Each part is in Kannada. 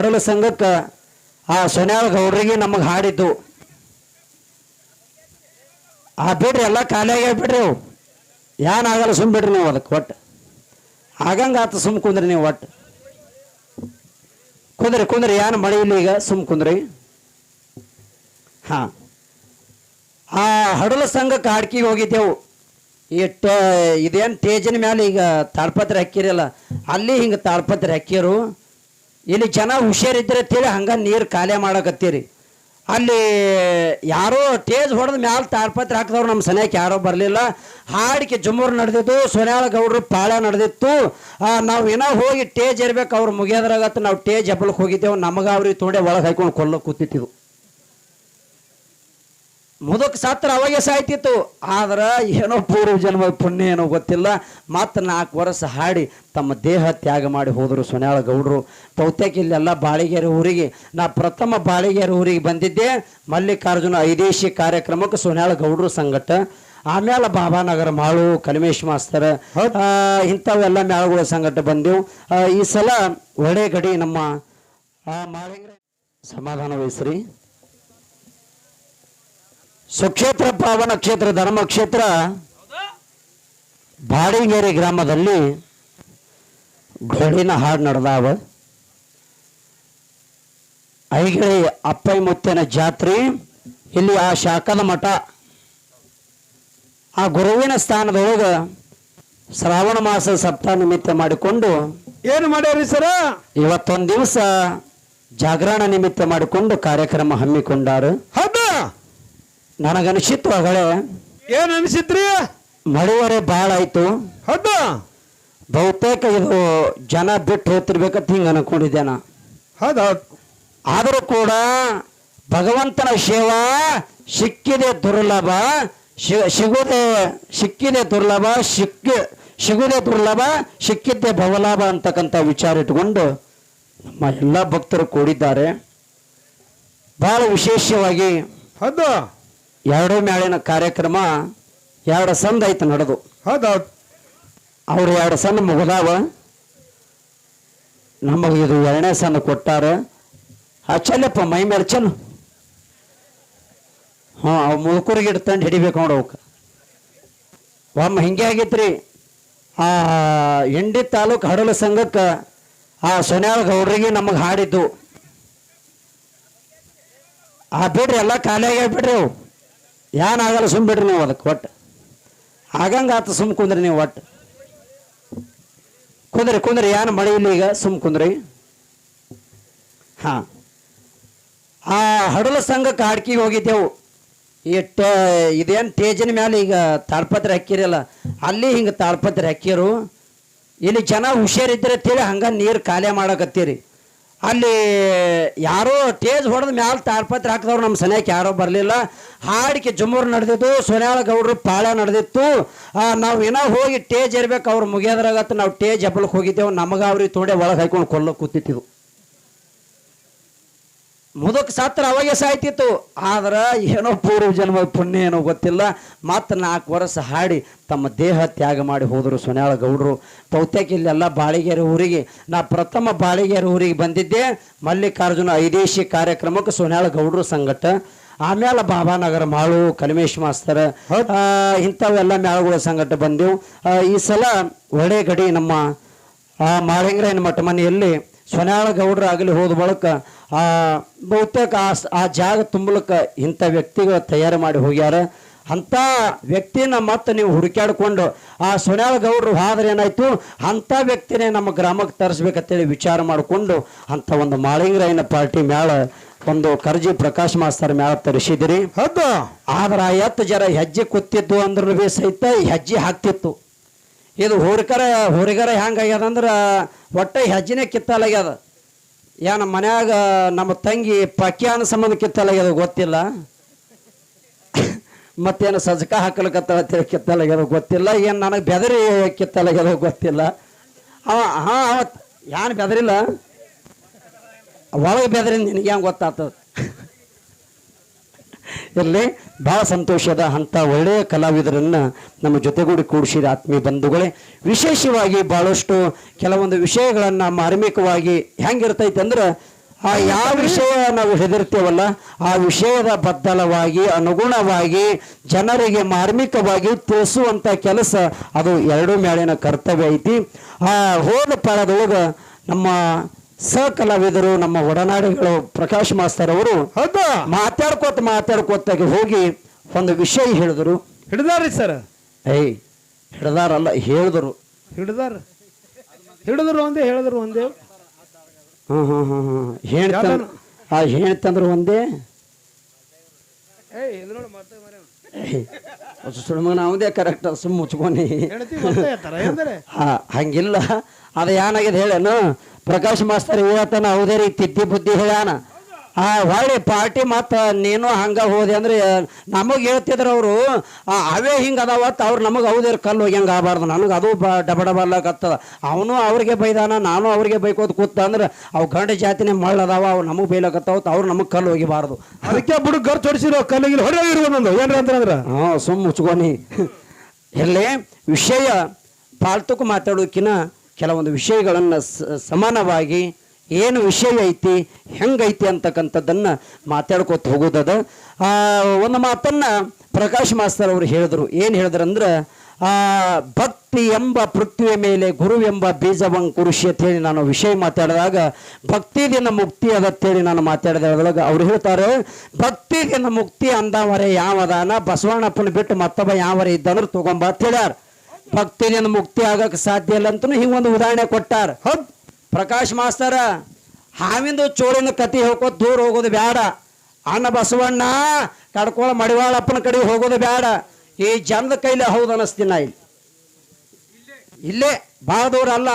ಕಡಲ ಸಂಘಕ್ಕೆ ಆ ಸೊನ್ಯಾಳ ಗೌಡ್ರಿಗೆ ನಮಗೆ ಹಾಡಿದ್ದು ಆ ಬಿಡ್ರಿ ಎಲ್ಲ ಖಾಲಿಯಾಗಿ ಬಿಡ್ರಿ ಅವು ಏನಾಗಲ್ಲ ಸುಮ್ ಬಿಡ್ರಿ ನೀವು ಅದಕ್ಕೆ ಒಟ್ಟು ಆಗಂಗ ಆತ ಸುಮ್ ಕುಂದ್ರಿ ನೀವು ಒಟ್ಟು ಕುಂದ್ರಿ ಏನು ಮಳೆ ಇಲ್ಲ ಈಗ ಸುಮ್ ಕುಂದ್ರಿ. ಹಾ ಆ ಹಡಲ ಸಂಘಕ್ಕೆ ಹಾಡ್ಕಿಗೆ ಹೋಗಿದ್ದೆವು. ಇದೇನು ಟೇಜಿನ ಮೇಲೆ ಈಗ ತಾಳ್ಪತ್ರೆ ಹಾಕಿರಲ್ಲ ಅಲ್ಲಿ ಹಿಂಗೆ ತಾಳ್ಪತ್ರೆ ಹಾಕಿರು. ಇಲ್ಲಿ ಜನ ಹುಷಾರಿದ್ರೆ ಅಂತೇಳಿ ಹಂಗೆ ನೀರು ಖಾಲಿ ಮಾಡಕತ್ತೀರಿ. ಅಲ್ಲಿ ಯಾರೋ ಟೇಜ್ ಹೊಡೆದ ಮ್ಯಾಲೆ ತಾಳ್ಪತ್ರೆ ಹಾಕಿದವ್ರು ನಮ್ಮ ಸನಿಯಕ್ಕೆ ಯಾರೋ ಬರಲಿಲ್ಲ. ಹಾಡಿಕೆ ಜುಮ್ಮೂರು ನಡೆದಿತ್ತು, ಸೊನ್ಯಾಳ ಗೌಡ್ರು ಪಾಳ್ಯ ನಡೆದಿತ್ತು. ನಾವು ಏನೋ ಹೋಗಿ ಟೇಜ್ ಇರ್ಬೇಕು ಅವ್ರು ಮುಗಿಯೋದ್ರಾಗತ್ತೆ ನಾವು ಟೇಜ್ ಹಬ್ಬಲಕ್ಕೆ ಹೋಗಿದ್ದೆವು. ನಮಗೆ ಅವ್ರಿಗೆ ತೊಗೊಂಡೆ ಒಳಗೆ ಹಾಕೊಂಡು ಕೊಲ್ಲಕ್ಕೆ ಕೂತಿತ್ತು. ಮುದಕ್ಕೆ ಸತ್ರ ಅವಾಗೆ ಸಾಯ್ತಿತ್ತು. ಆದ್ರೆ ಏನೋ ಪೂರ್ವ ಜನ್ಮ ಪುಣ್ಯ ಏನೋ ಗೊತ್ತಿಲ್ಲ. ಮತ್ತು 4 ವರ್ಷ ಹಾಡಿ ತಮ್ಮ ದೇಹ ತ್ಯಾಗ ಮಾಡಿ ಹೋದರು ಸೊನ್ಯಾಳ ಗೌಡ್ರು. ಬಹುತೇಕ ಇಲ್ಲೆಲ್ಲ ಬಾಳಿಗೆರೆ ಊರಿಗೆ ನಾ ಪ್ರಥಮ ಬಾಳಿಗೆರೆ ಊರಿಗೆ ಬಂದಿದ್ದೆ. ಮಲ್ಲಿಕಾರ್ಜುನ ಐದೇಶಿ ಕಾರ್ಯಕ್ರಮಕ್ಕೆ ಸೊನ್ಯಾಳ ಗೌಡ್ರು ಸಂಗಟ. ಆಮೇಲೆ ಬಾಬಾನಗರ ಮಾಳು ಕಲಿಮೇಶ್ ಮಾಸ್ತರ ಇಂಥವೆಲ್ಲ ಮ್ಯಾಳಗಳ ಸಂಗಟ ಬಂದೆವು. ಈ ಸಲ ಒಳ್ಳೆ ಗಡಿ ನಮ್ಮ ಮಾಳಿಂಗ್ರೆ ಸಮಾಧಾನ ವಹಿಸ್ರಿ. ಸುಕ್ಷೇತ್ರ ಪಾವನ ಕ್ಷೇತ್ರ ಧರ್ಮಕ್ಷೇತ್ರ ಬಾಡಿಗೇರಿ ಗ್ರಾಮದಲ್ಲಿ ಘೋಳಿನ ಹಾಡು ನಡೆದಾವ. ಐಗಿಳಿ ಅಪ್ಪೈ ಮುತ್ತನ ಜಾತ್ರೆ ಇಲ್ಲಿ ಆ ಶಾಖದ ಮಠ ಆ ಗುರುವಿನ ಸ್ಥಾನದೊಳಗೆ ಶ್ರಾವಣ ಮಾಸ ಸಪ್ತಾಹ ನಿಮಿತ್ತ ಮಾಡಿಕೊಂಡು ಏನು ಮಾಡ್ಯಾರಿ ಸರ ಇವತ್ತೊಂದು ದಿವಸ ಜಾಗರಣ ನಿಮಿತ್ತ ಮಾಡಿಕೊಂಡು ಕಾರ್ಯಕ್ರಮ ಹಮ್ಮಿಕೊಂಡಾರು. ಹೌದಾ ನನಗನಿಸಿತ್ತು ಅಗಳೇ ಏನ್ ಅನಿಸಿತ್ರಿ? ಮಳೆವರೆ ಭಾಳ ಆಯ್ತು. ಹೌದಾ ಬಹುತೇಕ ಇದು ಜನ ಬಿಟ್ಟು ಹೋಗ್ತಿರ್ಬೇಕಂತ ಹಿಂಗೆ ಅನ್ಕೊಂಡಿದ್ದೆ ನಾ. ಹೌದೌದು. ಆದರೂ ಕೂಡ ಭಗವಂತನ ಸೇವಾ ಸಿಕ್ಕಿದೆ ದುರ್ಲಭ, ಸಿಕ್ಕಿದೆ ದುರ್ಲಭ, ಸಿಗುದೇ ದುರ್ಲಭ, ಸಿಕ್ಕಿದ್ದೆ ಭವಲಾಭ ಅಂತಕ್ಕಂಥ ವಿಚಾರ ಇಟ್ಕೊಂಡು ನಮ್ಮ ಎಲ್ಲ ಭಕ್ತರು ಕೂಡಿದ್ದಾರೆ. ಬಹಳ ವಿಶೇಷವಾಗಿ ಹೌದು 2 ಮ್ಯಾಳಿನ ಕಾರ್ಯಕ್ರಮ 2 ಸಂದ ಐತೆ ನಡೆದು. ಹೌದೌದು. ಅವ್ರು 2 ಸಂದ ಮುಗಿದಾವ. ನಮಗೆ ಇದು 2ನೇ ಸಂದ ಕೊಟ್ಟಾರ. ಚಲ್ಲಪ್ಪ ಮೈ ಮೇಲೆ ಚಲು. ಅವು ಮುದುಕರಿಗೆ ಇಡ್ತಂಡು ಹಿಡಿಬೇಕು ನೋಡು ಅವಕ್ಕೆ. ಒಮ್ಮೆ ಹಿಂಗೆ ಆಗೈತ್ರಿ. ಆ ಇಂಡಿ ತಾಲೂಕು ಹಡಲ ಸಂಘಕ್ಕೆ ಆ ಸೊನ್ಯಾಳ ಗೌಡ್ರಿಗೆ ನಮಗೆ ಹಾಡಿದ್ದು ಆ ಬಿಡ್ರಿ ಎಲ್ಲ ಖಾಲಿಯಾಗಿ ಬಿಡ್ರಿ ಅವು ಏನಾಗಲ್ಲ ಸುಮ್ ಬಿಡ್ರಿ ನೀವು ಅದಕ್ಕೆ ಒಟ್ಟು ಆಗಂಗ ಆತ ಸುಮ್ ಕುಂದ್ರಿ ನೀವು ಒಟ್ಟು ಕುಂದ್ರಿ ಏನು ಮಳೆ ಇಲ್ಲ ಈಗ ಸುಮ್ ಕುಂದ್ರಿ. ಹಾ ಆ ಹಡಲ ಸಂಘಕ್ಕೆ ಹಾಡ್ಕಿಗೆ ಹೋಗಿದ್ದೆವು. ಇದೇನು ಟೇಜಿನ ಮೇಲೆ ಈಗ ತಾಳ್ಪತ್ರೆ ಹಾಕಿರಲ್ಲ ಅಲ್ಲಿ ಹಿಂಗೆ ತಾಳ್ಪತ್ರೆ ಹಾಕಿರು. ಇಲ್ಲಿ ಜನ ಹುಷಾರಿದ್ರೆ ಅಂತೇಳಿ ಹಂಗೆ ನೀರು ಖಾಲಿ ಮಾಡಕತ್ತೀರಿ. ಅಲ್ಲಿ ಯಾರೋ ಟೇಜ್ ಹೊಡೆದ ಮ್ಯಾಲೆ ತಾಳ್ಪತ್ರೆ ಹಾಕಿದವ್ರು ನಮ್ಮ ಸನಿಯಕ್ಕೆ ಯಾರೋ ಬರಲಿಲ್ಲ. ಹಾಡಿಕೆ ಜುಮ್ಮೂರು ನಡೆದಿತ್ತು, ಸೊನ್ಯಾಳ ಗೌಡ್ರು ಪಾಳ್ಯ ನಡೆದಿತ್ತು. ನಾವು ಏನೋ ಹೋಗಿ ಟೇಜ್ ಇರ್ಬೇಕು ಅವ್ರು ಮುಗಿಯೋದ್ರಾಗತ್ತೆ ನಾವು ಟೇಜ್ ಹಬ್ಬಲಕ್ಕೆ ಹೋಗಿದ್ದೆವು. ನಮಗೆ ಅವ್ರಿಗೆ ತೊಗೊಂಡೆ ಒಳಗೆ ಹಾಕೊಂಡು ಕೊಲ್ಲಕ್ಕೆ ಕೂತಿತ್ತು. ಮುದಕ್ಕೆ ಸತ್ರ ಅವಾಗೆ ಸಾಯ್ತಿತ್ತು. ಆದ್ರೆ ಏನೋ ಪೂರ್ವ ಜನ್ಮ ಪುಣ್ಯ ಏನೋ ಗೊತ್ತಿಲ್ಲ. ಮತ್ತು 4 ವರ್ಷ ಹಾಡಿ ತಮ್ಮ ದೇಹ ತ್ಯಾಗ ಮಾಡಿ ಹೋದರು ಸೊನ್ಯಾಳ ಗೌಡ್ರು. ಬಹುತೇಕ ಇಲ್ಲೆಲ್ಲ ಬಾಳಿಗೆರೆ ಊರಿಗೆ ನಾ ಪ್ರಥಮ ಬಾಳಿಗೆರೆ ಊರಿಗೆ ಬಂದಿದ್ದೆ. ಮಲ್ಲಿಕಾರ್ಜುನ ಐದೇಶಿ ಕಾರ್ಯಕ್ರಮಕ್ಕೆ ಸೊನ್ಯಾಳ ಗೌಡ್ರು ಸಂಗಟ. ಆಮೇಲೆ ಬಾಬಾನಗರ ಮಾಳು ಕಲಿಮೇಶ್ ಮಾಸ್ತರ ಇಂಥವೆಲ್ಲ ಮ್ಯಾಳಗಳ ಸಂಗಟ ಬಂದೆವು. ಈ ಸಲ ಒಳ್ಳೆ ಗಡಿ ನಮ್ಮ ಮಾಳಿಂಗ್ರಾಯನ ಮಠ ಮನೆಯಲ್ಲಿ ಸೊನ್ಯಾಳ ಗೌಡ್ರು ಆಗಲಿ ಹೋದ ಬಳಕ ಬಹುತೇಕ ಆ ಜಾಗ ತುಂಬಲಕ್ಕೆ ಇಂಥ ವ್ಯಕ್ತಿಗಳು ತಯಾರು ಮಾಡಿ ಹೋಗ್ಯಾರ. ಅಂಥ ವ್ಯಕ್ತಿನ ಮತ್ತೆ ನೀವು ಹುಡುಕಾಡ್ಕೊಂಡು ಆ ಸೊನ್ಯಾಳ ಗೌಡ್ರು ಹೋದ್ರೆ ಏನಾಯ್ತು ಅಂಥ ವ್ಯಕ್ತಿನೇ ನಮ್ಮ ಗ್ರಾಮಕ್ಕೆ ತರಿಸ್ಬೇಕಂತೇಳಿ ವಿಚಾರ ಮಾಡಿಕೊಂಡು ಅಂಥ ಒಂದು ಮಾಳಿಂಗ್ರಾಯನ ಪಾರ್ಟಿ ಮ್ಯಾಳ ಒಂದು ಕರ್ಜಿ ಪ್ರಕಾಶ್ ಮಾಸ್ತರ್ ಮ್ಯಾಲ ತರಿಸಿದಿರಿ. ಹೌದು. ಆದ್ರೆ ಆ ಎತ್ತು ಜರ ಹೆಜ್ಜೆ ಕೂತಿತ್ತು ಅಂದ್ರೆ ಬಿ ಸಹಿತ ಹೆಜ್ಜೆ ಹಾಕ್ತಿತ್ತು. ಇದು ಹೋರಿಗರ ಹೆಂಗಾಗ್ಯದ ಅಂದ್ರೆ ಒಟ್ಟೆ ಹೆಜ್ಜೆನೇ ಕಿತ್ತಲಾಗ್ಯದ. ಏನು ಮನ್ಯಾಗ ನಮ್ಮ ತಂಗಿ ಪಕ್ಯಾನ ಸಂಬಂಧ ಕಿತ್ತಲಾಗ್ಯದ ಗೊತ್ತಿಲ್ಲ, ಮತ್ತೇನು ಸಜ್ಕ ಹಾಕಲಕತ್ತೇಳಿ ಕಿತ್ತಲಾಗ್ಯದ ಗೊತ್ತಿಲ್ಲ, ಏನು ನನಗೆ ಬೆದರಿ ಕಿತ್ತಲಾಗ್ಯದ ಗೊತ್ತಿಲ್ಲ. ಅವತ್ತು ಏನು ಬೆದರಿಲ್ಲ, ಒಳಗೆ ಬೆದರಿ ನಿನಗೆ ಹೆಂಗೆ ಗೊತ್ತಾಗ್ತದೆ. ಇರಲಿ, ಭಾಳ ಸಂತೋಷದ ಅಂಥ ಒಳ್ಳೆಯ ಕಲಾವಿದರನ್ನು ನಮ್ಮ ಜೊತೆಗೂಡಿ ಕೂಡಿಸಿದ ಆತ್ಮೀಯ ಬಂಧುಗಳೇ. ವಿಶೇಷವಾಗಿ ಭಾಳಷ್ಟು ಕೆಲವೊಂದು ವಿಷಯಗಳನ್ನು ಮಾರ್ಮಿಕವಾಗಿ ಹೆಂಗಿರ್ತೈತೆ ಅಂದ್ರೆ ಆ ಯಾವ ವಿಷಯ ನಾವು ಹೆದರ್ತೇವಲ್ಲ ಆ ವಿಷಯದ ಬದ್ದಲವಾಗಿ ಅನುಗುಣವಾಗಿ ಜನರಿಗೆ ಮಾರ್ಮಿಕವಾಗಿ ತಿಳಿಸುವಂತ ಕೆಲಸ ಅದು ಎರಡು ಮೇಳಿನ ಕರ್ತವ್ಯ ಐತಿ. ಆ ಹೋದ ಪಾಠದೊಳಗ ನಮ್ಮ ಸಹಕಲಾವಿದರು ನಮ್ಮ ಒಡನಾಡಿಗಳು ಪ್ರಕಾಶ್ ಮಾಸ್ತರ್ ಅವರು ಹೌದಾ ಮಾತಾಡ್ಕೋತ ಹೋಗಿ ಒಂದು ವಿಷಯ ಹೇಳಿದ್ರು. ಹಿಡ್ದಾರ್ರಿ ಸರ್. ಹಿಡ್ದಾರಲ್ಲ ಹೇಳಿದ್ರು. ಹಿಡಿದ್ರು ಒಂದೇ ಹೇಳಿದ್ರು ಒಂದೇ. ಹೇಳ್ತಂದ್ರು ಒಂದೇ. ಅವದೇ ಕರೆಕ್ಟ್ ಸುಮ್ಮ ಮುಚ್ಕೊನಿ. ಹಂಗಿಲ್ಲ ಅದ ಏನಾಗಿದೆ ಹೇಳೇನು ಪ್ರಕಾಶ್ ಮಾಸ್ತರ್ ಹೇಳ್ತಾನ ಅವದೇ ರೀತಿ ತಿದ್ದಿ ಬುದ್ಧಿ ಹೇಳ್ಯಾನ. ಹೊಳ್ಳಿ ಪಾರ್ಟಿ ಮತ್ತ ನೀನು ಹಂಗ ಹೋದೆ ಅಂದ್ರೆ ನಮಗ್ ಹೇಳ್ತಿದ್ರ ಅವರು ಅವೇ ಹಿಂಗ ಅದಾವತ್ ಅವ್ರು ನಮಗ್ ಹೌದೇರ್ ಕಲ್ಲು ಹೋಗ್ಯಂಗ ಆಗಬಾರ್ದು. ನನಗೆ ಅದು ಡಬ ಡಬಲ್ಲಕತ್ತದ. ಅವನು ಅವ್ರಿಗೆ ಬೈದಾನ, ನಾನು ಅವ್ರಿಗೆ ಬೈಕೋತ ಕೂತ ಅಂದ್ರೆ ಅವು ಗಂಡ ಜಾತಿನೇ ಮಳ್ಳದಾವ, ಅವು ನಮಗ್ ಬೈಲಕತ್ತಾವತ್, ಅವ್ರು ನಮಗ್ ಕಲ್ಲು ಹೋಗಿಬಾರ್ದು. ಅದಕ್ಕೆ ಬಿಡು ಗರ್ ತೊಡಿಸಿರೋ ಕಲ್ಲಿಗೆ ಹೊಡೆದಿರುವುದೊಂದು ಏನ್ರಿ ಅಂತಂದ್ರ ಸುಮ್ಮ ಮುಚ್ಕೊನಿ. ಎಲ್ಲೇ ವಿಷಯ ಪಾಲ್ತುಕು ಮಾತಾಡೋಕಿನ ಕೆಲವೊಂದು ವಿಷಯಗಳನ್ನು ಸಮಾನವಾಗಿ ಏನು ವಿಷಯ ಐತಿ ಹೆಂಗೈತಿ ಅಂತಕ್ಕಂಥದ್ದನ್ನ ಮಾತಾಡ್ಕೋತ ಹೋಗೋದದ. ಒಂದು ಮಾತನ್ನ ಪ್ರಕಾಶ್ ಮಾಸ್ತರ್ ಅವರು ಹೇಳಿದ್ರು. ಏನು ಹೇಳಿದ್ರಂದ್ರೆ ಭಕ್ತಿ ಎಂಬ ಪೃಥ್ವಿಯ ಮೇಲೆ ಗುರುವೆಂಬ ಬೀಜವಂಕುರುಷಿ ಅಂತ ಹೇಳಿ ನಾನು ವಿಷಯ ಮಾತಾಡಿದಾಗ ಭಕ್ತಿದಿಂದ ಮುಕ್ತಿ ಅದತ್ತೇಳಿ ನಾನು ಮಾತಾಡಿದಾಗ ಅವ್ರು ಹೇಳ್ತಾರೆ, ಭಕ್ತಿದಿಂದ ಮುಕ್ತಿ ಅಂದವರೇ ಯಾವದಾನ, ಬಸವಣ್ಣಪ್ಪನ ಬಿಟ್ಟು ಮತ್ತೊಬ್ಬ ಯಾವರೇ ಇದ್ದಂದ್ರೆ ತಗೊಂಬ ಅಂತ ಹೇಳ್ಯಾರ. ಭಕ್ತಿದಿಂದ ಮುಕ್ತಿ ಆಗಕ್ಕೆ ಸಾಧ್ಯ ಇಲ್ಲ ಅಂತೂ ಹಿಂಗೊಂದು ಉದಾಹರಣೆ ಕೊಟ್ಟಾರ. ಪ್ರಕಾಶ್ ಮಾಸ್ತರ ಹಾವಿಂದು ಚೋಳಿನ ಕತಿ ಹೇಳ್ಕೊತ ದೂರ ಹೋಗೋದು ಬೇಡ. ಅಣ್ಣ ಬಸವಣ್ಣ ಕಡ್ಕೊಳ ಮಡಿವಾಳಪ್ಪನ ಕಡೆ ಹೋಗೋದು ಬೇಡ. ಈ ಜನದ ಕೈಲಿ ಹೌದು ಅನ್ನಿಸ್ತೀನಿ. ಇಲ್ಲೇ ಭಾಳ ದೂರ ಅಲ್ಲ.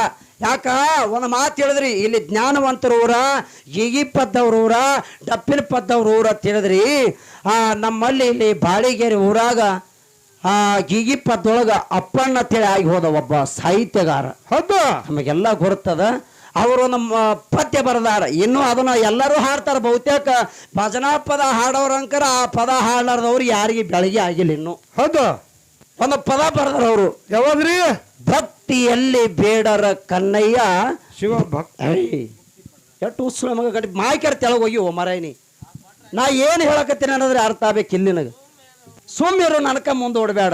ಯಾಕ ಒಂದು ಮಾತು ಹೇಳಿದ್ರಿ, ಇಲ್ಲಿ ಜ್ಞಾನವಂತರ ಊರ, ಈಗಿಪ್ಪದ್ದವ್ರ ಊರ, ಡಪ್ಪಿನ ಪದ್ದವ್ರ ಊರ ಅಂತ ಹೇಳಿದ್ರಿ. ನಮ್ಮಲ್ಲಿ ಇಲ್ಲಿ ಬಾಳಿಗೇರಿ ಊರಾಗ ಗೀಗಿಪ್ಪದೊಳಗ ಅಪ್ಪಣ್ಣ ಅಂತೇಳಿ ಆಗಿ ಹೋದ ಒಬ್ಬ ಸಾಹಿತ್ಯಗಾರ. ಹೌದು, ನಮಗೆಲ್ಲ ಗೊತ್ತದ. ಅವರು ನಮ್ಮ ಪದ್ಯ ಬರೆದಾರ. ಇನ್ನು ಅದನ್ನ ಎಲ್ಲರೂ ಹಾಡ್ತಾರ. ಬಹುತೇಕ ಭಜನಾ ಪದ ಹಾಡೋರಂಕರ ಆ ಪದ ಹಾಡಲಾರ್ದವ್ರು ಯಾರಿಗೆ ಬೆಳಗ್ಗೆ ಆಗಿಲ್ಲ. ಇನ್ನು ಹೌದು, ಒಂದು ಪದ ಬರೆದಾರ ಅವರು. ಯಾವಾಗ್ರಿ? ಭಕ್ತಿಯಲ್ಲಿ ಬೇಡರ ಕನ್ನಯ್ಯ ಶಿವ ಭಕ್ತಿ. ಎಷ್ಟು ಉತ್ಸವ ಮಗ ಗಡಿ ಮಾಯ್ಕರ್ ತೆಳಗೋಗಿ ಓ ಮರಾಯಿನಿ. ನಾ ಏನು ಹೇಳಕತ್ತೀನಿ ಅನ್ನೋದ್ರೆ ಅರ್ಥ ಆಗ್ಬೇಕು ಇಲ್ಲಿನಗ. ಸೌಮ್ಯರು ನನಕ ಮುಂದೋಡ್ಬೇಡ.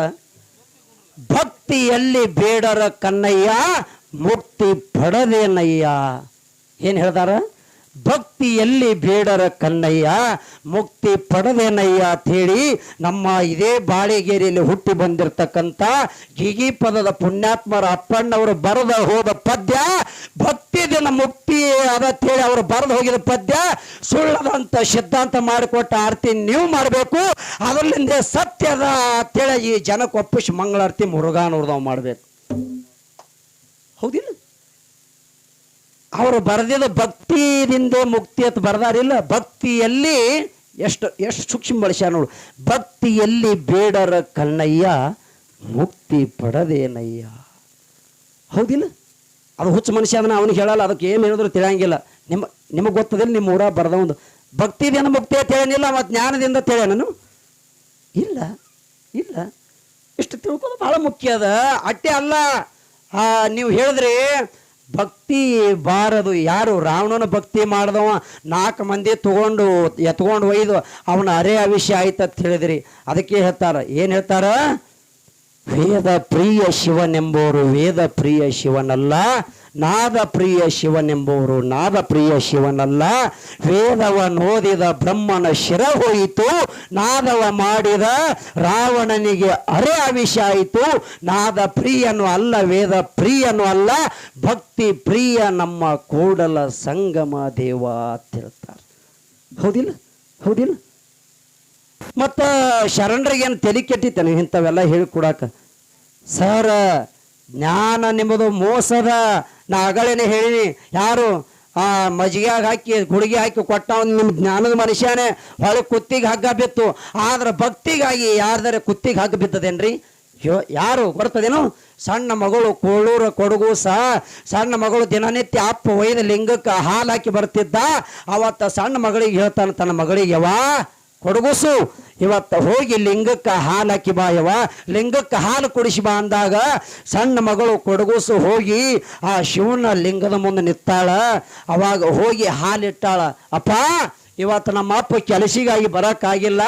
ಭಕ್ತಿಯಲ್ಲಿ ಬೇಡರ ಕನ್ನಯ್ಯ ಮುಕ್ತಿ ಪಡದೇನಯ್ಯ. ಏನ್ ಹೇಳ್ತಾರ? ಭಕ್ತಿಯಲ್ಲಿ ಬೇಡರ ಕನ್ನಯ್ಯ ಮುಕ್ತಿ ಪಡದೇನಯ್ಯ ಅಂತ ಹೇಳಿ ನಮ್ಮ ಇದೇ ಬಾಳಿಗೇರಿಯಲ್ಲಿ ಹುಟ್ಟಿ ಬಂದಿರತಕ್ಕಂಥ ಗಿಗಿ ಪದದ ಪುಣ್ಯಾತ್ಮರ ಅಪ್ಪಣ್ಣವರು ಬರೆದ ಹೋದ ಪದ್ಯ ಭಕ್ತಿದಿಂದ ಮುಕ್ತಿ ಅದತ್ ಹೇಳಿ ಅವರು ಬರೆದು ಹೋಗಿದ ಪದ್ಯ ಸುಳ್ಳದಂತ ಸಿದ್ಧಾಂತ ಮಾಡಿಕೊಟ್ಟ ಆರತಿ ನೀವು ಮಾಡಬೇಕು. ಅದರಲ್ಲಿಂದ ಸತ್ಯದ ಅಂತೇಳಿ ಈ ಜನಕ್ಕೆ ಒಪ್ಪಿಸಿ ಮಂಗಳಾರತಿ ಮುರುಘಾನವ್ರದವ್ ಮಾಡಬೇಕು. ಹೌದಿಲ್ಲ? ಅವರು ಬರೆದಿದ್ದ ಭಕ್ತಿಯಿಂದ ಮುಕ್ತಿ ಅಂತ ಬರೆದಾರಿಲ್ಲ. ಭಕ್ತಿಯಲ್ಲಿ ಎಷ್ಟು ಸೂಕ್ಷ್ಮ ಬಳಸ್ಯ ನೋಡು. ಭಕ್ತಿಯಲ್ಲಿ ಬೇಡರ ಕನ್ನಯ್ಯ ಮುಕ್ತಿ ಪಡದೇನಯ್ಯ. ಹೌದಿಲ್ಲ? ಅದು ಹುಚ್ಚ ಮನುಷ್ಯ ಅದನ್ನ ಅವನಿಗೆ ಹೇಳಲ್ಲ. ಅದಕ್ಕೆ ಏನು ಹೇಳಿದ್ರು ತಿಳಿಯಂಗಿಲ್ಲ. ನಿಮಗೆ ಗೊತ್ತದಿಲ್ಲ. ನಿಮ್ಮ ಊರ ಬರೆದ ಒಂದು ಭಕ್ತಿದಿಂದ ಮುಕ್ತಿ ಅಂತ ಹೇಳೇನಿಲ್ಲ, ಮತ್ತು ಜ್ಞಾನದಿಂದ ತಿಳ ನಾನು ಇಲ್ಲ. ಇಷ್ಟು ತಿಳ್ಕೊಂಡು ಭಾಳ ಮುಖ್ಯ ಅದ. ಅಟ್ಟೆ ಅಲ್ಲ, ನೀವು ಹೇಳಿದ್ರಿ ಭಕ್ತಿ ಬಾರದು. ಯಾರು ರಾವಣನ ಭಕ್ತಿ ಮಾಡಿದವ 4 ಮಂದಿ ಎತ್ಕೊಂಡು ಒಯ್ದು ಅವನ ಅರೆ ಅವಿಷ್ಯ ಆಯ್ತು ಅಂತ ಹೇಳಿದ್ರಿ. ಅದಕ್ಕೆ ಹೇಳ್ತಾರ, ಏನು ಹೇಳ್ತಾರ? ವೇದ ಪ್ರಿಯ ಶಿವನೆಂಬೋರು ವೇದ ಪ್ರಿಯ ಶಿವನಲ್ಲ, ನಾದ ಪ್ರಿಯ ಶಿವನೆಂಬೋರು ನಾದ ಪ್ರಿಯ ಶಿವನಲ್ಲ. ವೇದವನ್ನೋದಿದ ಬ್ರಹ್ಮನ ಶಿರ ಹೋಯಿತು, ನಾದವ ಮಾಡಿದ ರಾವಣನಿಗೆ ಅರೆ ಅವಿಷ್ಯ ಆಯಿತು. ನಾದ ಪ್ರಿಯನು ಅಲ್ಲ, ವೇದ ಪ್ರಿಯನು ಅಲ್ಲ, ಭಕ್ತಿ ಪ್ರಿಯ ನಮ್ಮ ಕೂಡಲ ಸಂಗಮ ದೇವ ಅಂತ ಹೇಳ್ತಾರೆ. ಹೌದಿಲ್ಲ? ಮತ್ತು ಶರಣರಿಗೇನು ತಲೆ ಕೆಟ್ಟಿತ್ತಾನೆ ಇಂಥವೆಲ್ಲ ಹೇಳಿಕೊಡಾಕ? ಸರ ಜ್ಞಾನ ನಿಮ್ಮದು ಮೋಸದ. ನಾ ಅಗಳೇನೆ ಹೇಳಿನಿ. ಯಾರು ಮಜ್ಜಿಗೆಯಾಗ ಹಾಕಿ ಗುಳಿಗೆ ಹಾಕಿ ಕೊಟ್ಟ ನಿಮ್ಮ ಜ್ಞಾನದ ಮನುಷ್ಯನೇ ಹೊಳೆ ಕುತ್ತಿಗೆ ಹಗ್ಗ ಬಿತ್ತು. ಆದ್ರೆ ಭಕ್ತಿಗಾಗಿ ಯಾರ್ದಾರೆ ಕುತ್ತಿಗೆ ಹಗ್ಗ ಬಿದ್ದದೇನ್ರಿ? ಯಾರು ಬರ್ತದೇನು? ಸಣ್ಣ ಮಗಳು ಕೋಳೂರ ಕೊಡಗು ಸಣ್ಣ ಮಗಳು ದಿನನಿತ್ಯ ಅಪ್ಪ ಒಯ್ದ ಲಿಂಗಕ್ಕೆ ಹಾಲು ಹಾಕಿ ಬರ್ತಿದ್ದ. ಅವತ್ತ ಸಣ್ಣ ಮಗಳಿಗೆ ಹೇಳ್ತಾನೆ ತನ್ನ ಮಗಳಿಗೆ, ಯವ್ವ ಕೊಡಗುಸು ಇವತ್ತು ಹೋಗಿ ಲಿಂಗಕ್ಕೆ ಹಾಲು ಹಾಕಿ ಬಾ ಯವ್ವ, ಲಿಂಗಕ್ಕೆ ಹಾಲು ಕುಡಿಸಿ ಬಾ ಅಂದಾಗ ಸಣ್ಣ ಮಗಳು ಕೊಡಗುಸು ಹೋಗಿ ಆ ಶಿವನ ಲಿಂಗದ ಮುಂದೆ ನಿತ್ತಾಳ. ಅವಾಗ ಹೋಗಿ ಹಾಲಿಟ್ಟಾಳ. ಅಪ್ಪ, ಇವತ್ತು ನಮ್ಮ ಅಪ್ಪ ಕೆಲಸಿಗಾಗಿ ಬರೋಕ್ಕಾಗಿಲ್ಲ,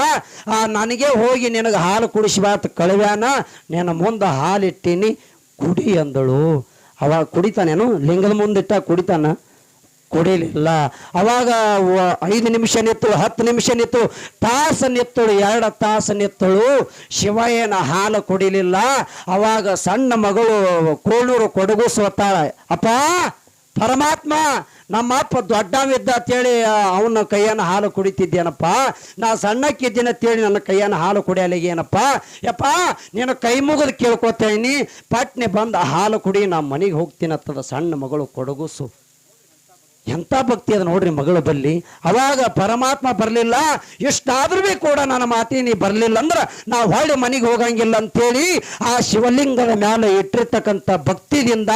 ನನಗೆ ಹೋಗಿ ನಿನಗೆ ಹಾಲು ಕುಡಿಸಿ ಬಾ ಅಂತ ಕಳವ್ಯಾನ, ನಿನ್ನ ಮುಂದೆ ಹಾಲಿಟ್ಟೀನಿ ಕುಡಿ ಅಂದಳು. ಅವಾಗ ಕುಡಿತಾನೇನು? ಲಿಂಗದ ಮುಂದಿಟ್ಟ ಕುಡಿತಾನ? ಕುಡಿಲಿಲ್ಲ. ಅವಾಗ 5 ನಿಮಿಷ ನಿತ್ತಳು, 10 ನಿಮಿಷ ನಿತ್ತಳು, ತಾಸು ನಿತ್ತಳು, 2 ತಾಸು ನಿತ್ತಳು. ಶಿವ ಏನ ಹಾಲು ಕುಡಿಲಿಲ್ಲ. ಅವಾಗ ಸಣ್ಣ ಮಗಳು ಕೋಣೂರು ಕೊಡಗು ಸೋತಾಳ. ಅಪ್ಪ ಪರಮಾತ್ಮ, ನಮ್ಮ ಅಪ್ಪ ದೊಡ್ಡವಿದ್ದ ಅಂತೇಳಿ ಅವನ ಕೈಯನ್ನು ಹಾಲು ಕುಡಿತಿದ್ದೇನಪ್ಪ, ನಾ ಸಣ್ಣಕ್ಕಿದ್ದೇನೆ ಅಂತೇಳಿ ನನ್ನ ಕೈಯನ್ನು ಹಾಲು ಕುಡಿಯಲಿಗೇನಪ್ಪ. ಯಪ್ಪ ನೀನು ಕೈ ಮುಗಿದು ಕೇಳ್ಕೊತೇನಿ, ಪಟ್ನೆ ಬಂದು ಹಾಲು ಕುಡಿ, ನಾ ಮನೆಗೆ ಹೋಗ್ತೀನಿ ಅಂತದ ಸಣ್ಣ ಮಗಳು ಕೊಡಗುಸು. ಎಂಥ ಭಕ್ತಿ ಅದ ನೋಡ್ರಿ ಮಗಳ ಬಲ್ಲಿ. ಅವಾಗ ಪರಮಾತ್ಮ ಬರಲಿಲ್ಲ. ಇಷ್ಟಾದ್ರೂ ಭೀ ಕೂಡ ನನ್ನ ಮಾತಿ ನೀ ಬರಲಿಲ್ಲ ಅಂದ್ರೆ ನಾವು ಹೊಳ್ಳಿ ಮನೆಗೆ ಹೋಗಂಗಿಲ್ಲ ಅಂತೇಳಿ ಆ ಶಿವಲಿಂಗದ ಮೇಲೆ ಇಟ್ಟಿರ್ತಕ್ಕಂಥ ಭಕ್ತಿದಿಂದ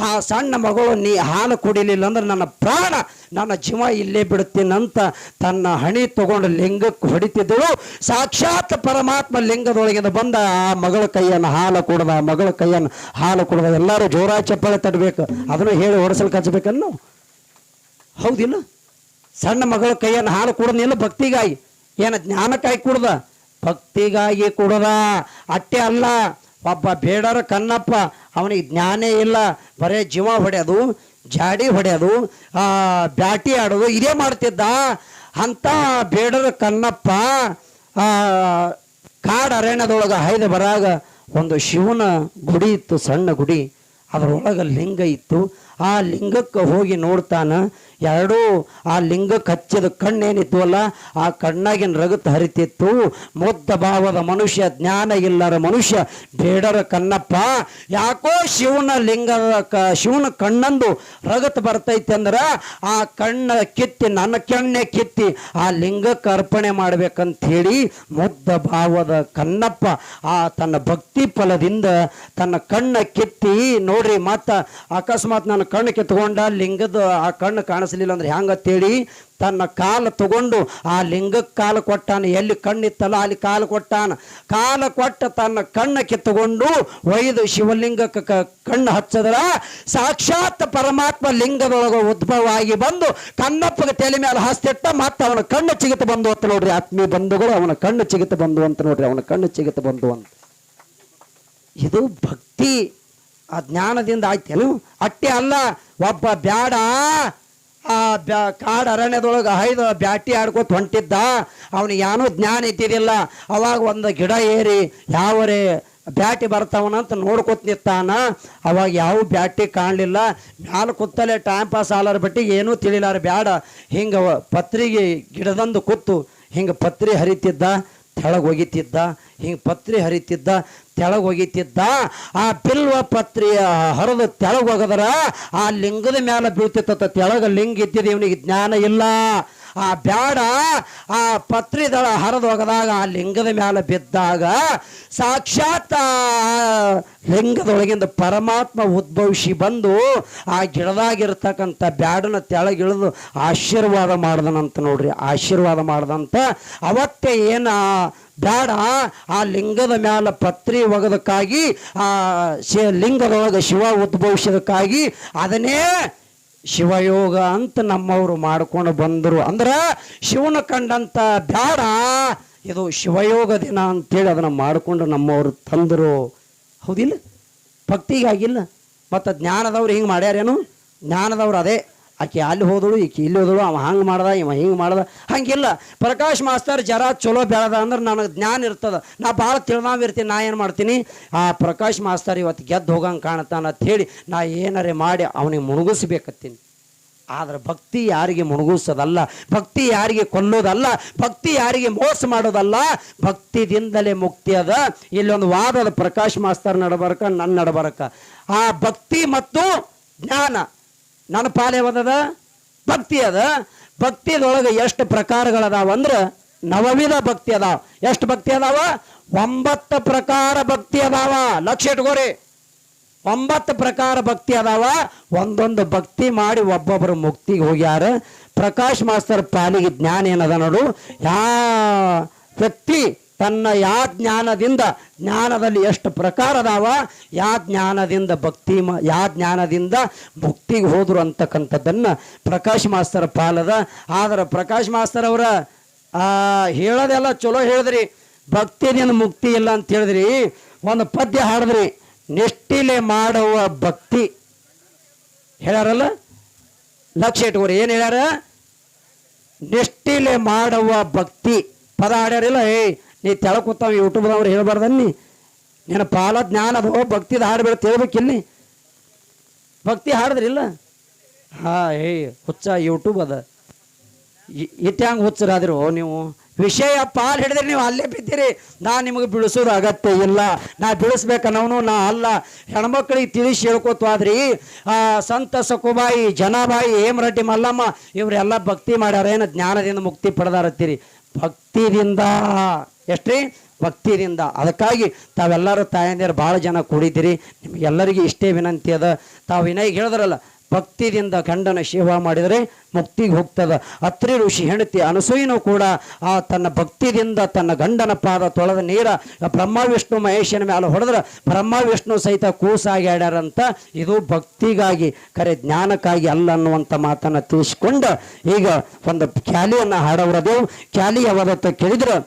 ಆ ಸಣ್ಣ ಮಗಳು ನೀ ಹಾಲು ಕುಡಿಲಿಲ್ಲ ಅಂದ್ರೆ ನನ್ನ ಪ್ರಾಣ, ನನ್ನ ಜೀವ ಇಲ್ಲೇ ಬಿಡುತ್ತೀನಂತ ತನ್ನ ಹಣಿ ತಗೊಂಡು ಲಿಂಗಕ್ಕೆ ಹೊಡಿತಿದ್ದಳು. ಸಾಕ್ಷಾತ್ ಪರಮಾತ್ಮ ಲಿಂಗದೊಳಗಿಂದ ಬಂದ ಆ ಮಗಳ ಕೈಯನ್ನು ಹಾಲು ಕುಡ್ದ, ಆ ಮಗಳ ಕೈಯನ್ನು ಹಾಲು ಕುಡ್ದ. ಎಲ್ಲರೂ ಜೋರ ಚಪ್ಪಾಳೆ ತಡಬೇಕು, ಅದನ್ನು ಹೇಳಿ ಹೊರಸಲು ಕಚ್ಚಬೇಕನ್ನು, ಹೌದಿಲ್ಲ? ಸಣ್ಣ ಮಗಳ ಕೈಯನ್ನು ಹಾಲು ಕುಡ್ದಿಲ್ಲ ಭಕ್ತಿಗಾಗಿ, ಏನು ಜ್ಞಾನಕ್ಕಾಗಿ ಕುಡ್ದ? ಭಕ್ತಿಗಾಗಿ ಕುಡ್ದ. ಅಟ್ಟೆ ಅಲ್ಲ, ಒಬ್ಬ ಬೇಡರ ಕಣ್ಣಪ್ಪ, ಅವನಿಗೆ ಜ್ಞಾನೇ ಇಲ್ಲ, ಬರೇ ಜೀವ ಹೊಡೆಯೋದು, ಜಾಡಿ ಹೊಡೆಯೋದು, ಬ್ಯಾಟಿ ಆಡೋದು ಇದೇ ಮಾಡ್ತಿದ್ದ. ಅಂಥ ಬೇಡರ ಕಣ್ಣಪ್ಪ ಕಾಡು ಅರಣ್ಯದೊಳಗೆ ಹೈದು ಬರಾಗ ಒಂದು ಶಿವನ ಗುಡಿ ಇತ್ತು, ಸಣ್ಣ ಗುಡಿ. ಅದರೊಳಗೆ ಲಿಂಗ ಇತ್ತು. ಆ ಲಿಂಗಕ್ಕೆ ಹೋಗಿ ನೋಡ್ತಾನ. ಎರಡೂ ಆ ಲಿಂಗಕ್ಕೆ ಹಚ್ಚಿದ ಕಣ್ಣೇನಿತ್ತು ಅಲ್ಲ, ಆ ಕಣ್ಣಾಗಿನ ರಗತ್ ಹರಿತಿತ್ತು. ಮುದ್ದ ಭಾವದ ಮನುಷ್ಯ, ಜ್ಞಾನ ಇಲ್ಲರ ಮನುಷ್ಯ ಬೇಡರ ಕಣ್ಣಪ್ಪ. ಯಾಕೋ ಶಿವನ ಶಿವನ ಕಣ್ಣಂದು ರಗತ್ ಬರ್ತೈತೆ ಅಂದ್ರೆ ಆ ಕಣ್ಣ ಕಿತ್ತಿ, ನನ್ನ ಕಣ್ಣೆ ಕಿತ್ತಿ ಆ ಲಿಂಗಕ್ಕೆ ಅರ್ಪಣೆ ಮಾಡ್ಬೇಕಂತ ಹೇಳಿ ಮುದ್ದ ಭಾವದ ಕಣ್ಣಪ್ಪ ಆ ತನ್ನ ಭಕ್ತಿ ಫಲದಿಂದ ತನ್ನ ಕಣ್ಣ ಕಿತ್ತಿ ನೋಡ್ರಿ. ಮತ್ತ ಅಕಸ್ಮಾತ್ ನನ್ನ ಕಣ್ಣು ಕಿತ್ಕೊಂಡ ಲಿಂಗದ ಆ ಕಣ್ಣು ಕಾಣಿಸ್ಲಿಲ್ಲ ಅಂದ್ರೆ ಹೆಂಗತ್ತೇಳಿ ತನ್ನ ಕಾಲು ತಗೊಂಡು ಆ ಲಿಂಗಕ್ಕೆ ಕಾಲು ಕೊಟ್ಟಾನ. ಎಲ್ಲಿ ಕಣ್ಣಿತ್ತಲ್ಲ ಅಲ್ಲಿ ಕಾಲು ಕೊಟ್ಟಾನ. ಕಾಲು ಕೊಟ್ಟ ತನ್ನ ಕಣ್ಣು ಕಿತ್ತುಕೊಂಡು ಒಯ್ದು ಶಿವಲಿಂಗಕ್ಕೆ ಕಣ್ಣು ಹಚ್ಚದ್ರ ಸಾಕ್ಷಾತ್ ಪರಮಾತ್ಮ ಲಿಂಗದೊಳಗೆ ಉದ್ಭವ ಆಗಿ ಬಂದು ಕಣ್ಣಪ್ಪಗೆ ತಲೆ ಮೇಲೆ ಹಸ್ತಿಟ್ಟ. ಮತ್ತೆ ಅವನ ಕಣ್ಣು ಚಿಗಿತ ಬಂದು ಅಂತ ನೋಡ್ರಿ ಆತ್ಮೀಯ ಬಂಧುಗಳು, ಅವನ ಕಣ್ಣು ಚಿಗಿತ ಬಂದು ಅಂತ ನೋಡ್ರಿ, ಅವನ ಕಣ್ಣು ಚಿಗಿತ ಬಂದು ಅಂತ. ಇದು ಭಕ್ತಿ ಆ ಜ್ಞಾನದಿಂದ ಆಯ್ತೇನು? ಅಟ್ಟೆ ಅಲ್ಲ, ಒಬ್ಬ ಬ್ಯಾಡ ಕಾಡು ಅರಣ್ಯದೊಳಗೆ ಹೈದು ಬ್ಯಾಟಿ ಆಡ್ಕೊತ ಹೊಂಟಿದ್ದ. ಅವನಿಗೆ ಏನೂ ಜ್ಞಾನ ಇದ್ದಿದ್ದಿಲ್ಲ. ಅವಾಗ ಒಂದು ಗಿಡ ಏರಿ ಯಾವರೇ ಬ್ಯಾಟಿ ಬರ್ತಾವನಂತ ನೋಡ್ಕೊತ ನಿತ್ತಾನ. ಅವಾಗ ಯಾವ ಬ್ಯಾಟಿ ಕಾಣಲಿಲ್ಲ. ಮ್ಯಾಲ ಕೂತಲ್ಲೇ ಟೈಮ್ ಪಾಸ್ ಆಲಾರ ಬಟ್ಟಿಗೆ ಏನೂ ತಿಳಿಲಾರ ಬ್ಯಾಡ ಹಿಂಗೆ ಪತ್ರಿಗೆ ಗಿಡದಂದು ಕೂತು ಹಿಂಗೆ ಪತ್ರಿ ಹರಿತಿದ್ದ, ತೆಳಗೆ ಒಗಿತಿದ್ದ, ಹಿಂಗೆ ಪತ್ರಿ ಹರಿತಿದ್ದ, ತೆಳಗೆ ಒಗಿತಿದ್ದ. ಆ ಬಿಲ್ವ ಪತ್ರಿಯ ಹರಿದು ತೆಳಗೆ ಒಗದ್ರ ಆ ಲಿಂಗದ ಮೇಲೆ ಬೀಳ್ತಿತ್ತ. ತೆಳಗೆ ಲಿಂಗ ಇದ್ದಿದ್ದು, ಇವನಿಗೆ ಜ್ಞಾನ ಇಲ್ಲ. ಆ ಬ್ಯಾಡ ಆ ಪತ್ರಿದಳ ಹರಿದು ಒಗದಾಗ ಆ ಲಿಂಗದ ಮೇಲೆ ಬಿದ್ದಾಗ ಸಾಕ್ಷಾತ್ ಲಿಂಗದೊಳಗಿಂದ ಪರಮಾತ್ಮ ಉದ್ಭವಿಸಿ ಬಂದು ಆ ಗಿಡದಾಗಿರ್ತಕ್ಕಂಥ ಬ್ಯಾಡನ ತೆಳಗಿಳಿದು ಆಶೀರ್ವಾದ ಮಾಡ್ದನಂತ ನೋಡ್ರಿ. ಆಶೀರ್ವಾದ ಮಾಡ್ದಂತ ಅವತ್ತೇ ಏನು ಬ್ಯಾಡ ಆ ಲಿಂಗದ ಮ್ಯಾಲ ಪತ್ರಿ ಒಗದಕ್ಕಾಗಿ ಆ ಲಿಂಗದೊಳಗೆ ಶಿವ ಉದ್ಭವಿಸೋದಕ್ಕಾಗಿ ಅದನ್ನೇ ಶಿವಯೋಗ ಅಂತ ನಮ್ಮವರು ಮಾಡ್ಕೊಂಡು ಬಂದರು. ಅಂದ್ರೆ ಶಿವನ ಕಂಡಂತ ಬ್ಯಾಡ ಇದು ಶಿವಯೋಗ ದಿನ ಅಂತೇಳಿ ಅದನ್ನು ಮಾಡಿಕೊಂಡು ನಮ್ಮವರು ತಂದರು. ಹೌದಿಲ್ಲ? ಭಕ್ತಿಗಾಗಿಲ್ಲ. ಮತ್ತು ಜ್ಞಾನದವ್ರು ಹಿಂಗೆ ಮಾಡ್ಯಾರೇನು? ಜ್ಞಾನದವ್ರು ಅದೇ, ಆಕೆ ಅಲ್ಲಿ ಹೋದಳು, ಈಕೆ ಇಲ್ಲಿ ಹೋದಳು, ಅವ ಹಂಗೆ ಮಾಡ್ದ, ಇವ ಹಿಂಗೆ ಮಾಡ್ದ. ಹಂಗಿಲ್ಲ. ಪ್ರಕಾಶ್ ಮಾಸ್ತರ್ ಜರ ಚಲೋ ಬೆಳೆದ ಅಂದ್ರೆ ನನಗೆ ಜ್ಞಾನ ಇರ್ತದೆ, ನಾ ಭಾಳ ತಿಳಿದಾವಿರ್ತೀನಿ. ನಾ ಏನು ಮಾಡ್ತೀನಿ, ಆ ಪ್ರಕಾಶ್ ಮಾಸ್ತರ್ ಇವತ್ತು ಗೆದ್ದು ಹೋಗಂಗೆ ಕಾಣ್ತಾನ ಅಂತ ಹೇಳಿ ನಾ ಏನಾರೇ ಮಾಡಿ ಅವನಿಗೆ ಮುಣಗಿಸ್ಬೇಕತ್ತೀನಿ. ಆದ್ರೆ ಭಕ್ತಿ ಯಾರಿಗೆ ಮುಣಗಿಸೋದಲ್ಲ, ಭಕ್ತಿ ಯಾರಿಗೆ ಕೊಲ್ಲೋದಲ್ಲ, ಭಕ್ತಿ ಯಾರಿಗೆ ಮೋಸ ಮಾಡೋದಲ್ಲ. ಭಕ್ತಿದಿಂದಲೇ ಮುಕ್ತಿ ಅದ. ಇಲ್ಲೊಂದು ವಾದದ ಪ್ರಕಾಶ್ ಮಾಸ್ತರ್ ನಡಬರ್ಕ, ನನ್ನ ನಡಬರ್ಕ. ಆ ಭಕ್ತಿ ಮತ್ತು ಜ್ಞಾನ ನನ್ನ ಪಾಲೆ ಓದದ ಭಕ್ತಿ ಅದ. ಭಕ್ತಿದೊಳಗೆ ಎಷ್ಟು ಪ್ರಕಾರಗಳದಾವ ಅಂದ್ರೆ ನವವಿಧ ಭಕ್ತಿ ಅದಾವ. ಎಷ್ಟು ಭಕ್ತಿ ಅದಾವ? 9 ಪ್ರಕಾರ ಭಕ್ತಿ ಅದಾವ. ಲಕ್ಷ ಇಟ್ಕೋರಿ, 9 ಪ್ರಕಾರ ಭಕ್ತಿ ಅದಾವ. ಒಂದೊಂದು ಭಕ್ತಿ ಮಾಡಿ ಒಬ್ಬೊಬ್ಬರು ಮುಕ್ತಿಗೆ ಹೋಗ್ಯಾರ. ಪ್ರಕಾಶ್ ಮಾಸ್ತರ್ ಪಾಲಿಗೆ ಜ್ಞಾನ ಏನದ ನೋಡು. ಯಾ ವ್ಯಕ್ತಿ ತನ್ನ ಜ್ಞಾನದಲ್ಲಿ ಎಷ್ಟು ಪ್ರಕಾರ ಅದಾವ, ಜ್ಞಾನದಿಂದ ಜ್ಞಾನದಿಂದ ಮುಕ್ತಿಗೆ ಹೋದ್ರು ಅಂತಕ್ಕಂಥದ್ದನ್ನು ಪ್ರಕಾಶ್ ಮಾಸ್ತರ್ ಪಾಲದ. ಆದ್ರೆ ಪ್ರಕಾಶ್ ಮಾಸ್ತರ್ ಅವರ ಹೇಳೋದೆಲ್ಲ ಚಲೋ ಹೇಳಿದ್ರಿ, ಭಕ್ತಿದಿಂದ ಮುಕ್ತಿ ಇಲ್ಲ ಅಂತ ಹೇಳಿದ್ರಿ. ಒಂದು ಪದ್ಯ ಹಾಡಿದ್ರಿ, ನಿಷ್ಠಿಲೆ ಮಾಡುವ ಭಕ್ತಿ ಹೇಳ್ಯಾರಲ್ಲ, ಲಕ್ಷ್ಯ ಇಟ್ಕೋರಿ. ಏನು ಹೇಳ್ಯಾರ? ನಿಷ್ಠಿಲೆ ಮಾಡುವ ಭಕ್ತಿ ಪದ ಹಾಡ್ಯಾರಿಲ್ಲ. ನೀ ತೆಳಕೂತಾವ ಯೂಟ್ಯೂಬ್ದವ್ರು ಹೇಳ್ಬಾರ್ದನ್ನಿ, ನಿನ್ನ ಪಾಲ ಜ್ಞಾನ ಅದು ಭಕ್ತಿದ ಹಾಡ್ಬೇಡ ತಿಳ್ಬೇಕಿಲ್ಲಿ. ಭಕ್ತಿ ಹಾಡಿದ್ರಿಲ್ಲ. ಹುಚ್ಚ ಯೂಟ್ಯೂಬ್ ಅದ, ಇಟ್ಟು ಹಂಗೆ ಹುಚ್ಚರಾದ್ರು ನೀವು. ವಿಷಯ ಪಾಲ್ ಹಿಡಿದ್ರಿ ನೀವು ಅಲ್ಲೇ ಬಿದ್ದೀರಿ. ನಾ ನಿಮಗೆ ಬಿಡಿಸೋದು ಅಗತ್ಯ ಇಲ್ಲ, ನಾ ಬಿಡಿಸ್ಬೇಕನ್ನವನು ನಾ ಅಲ್ಲ. ಹೆಣ್ಮಕ್ಳಿಗೆ ತಿಳಿಸಿ ಹೇಳ್ಕೊತ್ವಾದ್ರಿ. ಸಂತ ಸಕುಬಾಯಿ, ಜನಾಬಾಯಿ, ಹೇಮರೆಡ್ಡಿ ಮಲ್ಲಮ್ಮ ಇವರೆಲ್ಲ ಭಕ್ತಿ ಮಾಡ್ಯಾರ, ಏನು ಜ್ಞಾನದಿಂದ ಮುಕ್ತಿ ಪಡೆದಾರತ್ತೀರಿ. ಭಕ್ತಿದಿಂದ ಎಷ್ಟ್ರಿ? ಭಕ್ತಿದಿಂದ. ಅದಕ್ಕಾಗಿ ತಾವೆಲ್ಲರೂ ತಾಯಂದಿರು ಭಾಳ ಜನ ಕೂಡಿದ್ದೀರಿ. ನಿಮಗೆಲ್ಲರಿಗೂ ಇಷ್ಟೇ ವಿನಂತಿ ಅದ. ತಾವು ವಿನಯ್ ಹೇಳಿದ್ರಲ್ಲ, ಭಕ್ತಿದಿಂದ ಗಂಡನ ಸೇವಾ ಮಾಡಿದರೆ ಮುಕ್ತಿಗೆ ಹೋಗ್ತದ. ಅತ್ರಿ ಋಷಿ ಹೆಂಡತಿ ಅನಸೂಯನೂ ಕೂಡ ತನ್ನ ಭಕ್ತಿದಿಂದ ತನ್ನ ಗಂಡನ ಪಾದ ತೊಳೆದ ನೀರ ಬ್ರಹ್ಮ ವಿಷ್ಣು ಮಹೇಶನ ಮೇಲೆ ಹೊಡೆದ್ರೆ ಬ್ರಹ್ಮ ವಿಷ್ಣು ಸಹಿತ ಕೂಸಾಗಿ ಆಡ್ಯಾರಂತ. ಇದು ಭಕ್ತಿಗಾಗಿ, ಖರೆ ಜ್ಞಾನಕ್ಕಾಗಿ ಅಲ್ಲ ಅನ್ನುವಂಥ ಮಾತನ್ನು ತಿಳಿಸ್ಕೊಂಡು ಈಗ ಒಂದು ಕ್ಯಾಲಿಯನ್ನು ಹಾಡವರದೇವು. ಕ್ಯಾಲಿ ಯಾವತ್ತ ಕೇಳಿದ್ರೆ,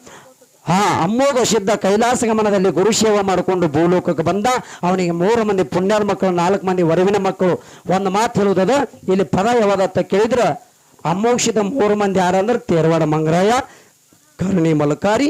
ಅಮ್ಮೋಘ ಸಿದ್ಧ ಕೈಲಾಸ ಗಮನದಲ್ಲಿ ಗುರುಸೇವೆ ಮಾಡಿಕೊಂಡು ಭೂಲೋಕಕ್ಕೆ ಬಂದ. ಅವನಿಗೆ 3 ಮಂದಿ ಪುಣ್ಯದ ಮಕ್ಕಳು, 4 ಮಂದಿ ವರವಿನ ಮಕ್ಕಳು. ಒಂದು ಮಾತು ಹೇಳುವುದದ ಇಲ್ಲಿ. ಪದ ಯಾವದತ್ತ ಕೇಳಿದ್ರೆ, ಅಮ್ಮೋಕ್ಷಿತ 3 ಮಂದಿ ಯಾರಂದ್ರೆ ತೇರವಾಡ ಮಂಗರಾಯ, ಕರ್ಣಿ ಮಲಕಾರಿ,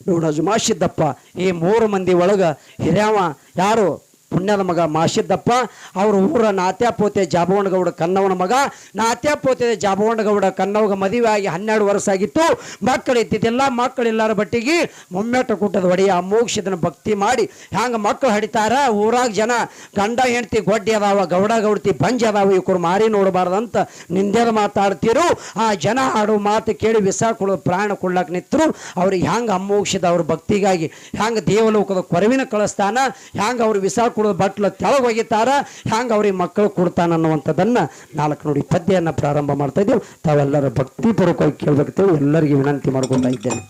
ಡೋಣಜು ಮಾಸಿದ್ದಪ್ಪ. ಈ 3 ಮಂದಿ ಒಳಗೆ ಹಿರಿಯವ ಯಾರು? ಪುಣ್ಯದ ಮಗ ಮಾಸಿದ್ದಪ್ಪ. ಅವ್ರ ಊರ ನಾತ್ಯಾಪೋತೆ ಜಾಬಗೊಂಡಗೌಡ ಕನ್ನವನ ಮಗ. ನಾತ್ಯಾಪೋತೆ ಜಾಬಗೊಂಡಗೌಡ ಕನ್ನವಗ ಮದುವೆ ಆಗಿ 12 ವರ್ಷ ಆಗಿತ್ತು. ಮಕ್ಕಳು ಇದ್ದಿದ್ದಿಲ್ಲ. ಮಕ್ಕಳಿಲ್ಲಾರ ಬಟ್ಟಿಗೆ ಮೊಮ್ಮೆಟ ಕೂಟದ ಒಡೆಯ ಅಮೋಕ್ಷದನ ಭಕ್ತಿ ಮಾಡಿ ಹ್ಯಾಂಗ ಮಕ್ಕಳು ಹಡಿತಾರ. ಊರಾಗ ಜನ ಗಂಡ ಹೆಂಡತಿ ಗೊಡ್ಡಿ ಅದಾವ, ಗೌಡ ಗೌಡತಿ ಬಂಜ್ ಅದಾವ, ಇವ್ರು ಮಾರಿ ನೋಡಬಾರ್ದಂತ ನಿಂದೆದ ಮಾತಾಡ್ತಿರು. ಆ ಜನ ಆಡೋ ಮಾತು ಕೇಳಿ ವಿಸ ಕೊಡೋದು ಪ್ರಾಣ ಕೊಡ್ಲಾಕ ನಿಂತರು. ಅವ್ರಿಗೆ ಹ್ಯಾಂಗ ಅಮೋಕ್ಷದ ಅವ್ರ ಭಕ್ತಿಗಾಗಿ ಹ್ಯಾಂಗ ದೇವಲೋಕದ ಕೊರವಿನ ಕಳಿಸ್ತಾನ, ಹ್ಯಾಂಗ ಅವ್ರು ವಿಸ ಬಟ್ಲ ತೆಳಗ್ ಒಗಿತಾರ, ಹ್ಯಾಂಗ ಅವ್ರಿಗೆ ಮಕ್ಕಳು ಕೊಡ್ತಾನ ಅನ್ನುವಂಥದ್ದನ್ನ 4 ನುಡಿ ಪದ್ಯವನ್ನು ಪ್ರಾರಂಭ ಮಾಡ್ತಾ ಇದ್ದೇವೆ. ತಾವೆಲ್ಲರ ಭಕ್ತಿಪೂರ್ವಕವಾಗಿ ಕೇಳಬೇಕಂತೇಳಿ ಎಲ್ಲರಿಗೂ ವಿನಂತಿ ಮಾಡ್ಕೊತಾ ಇದ್ದೇನೆ.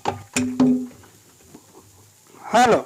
ಹಲೋ.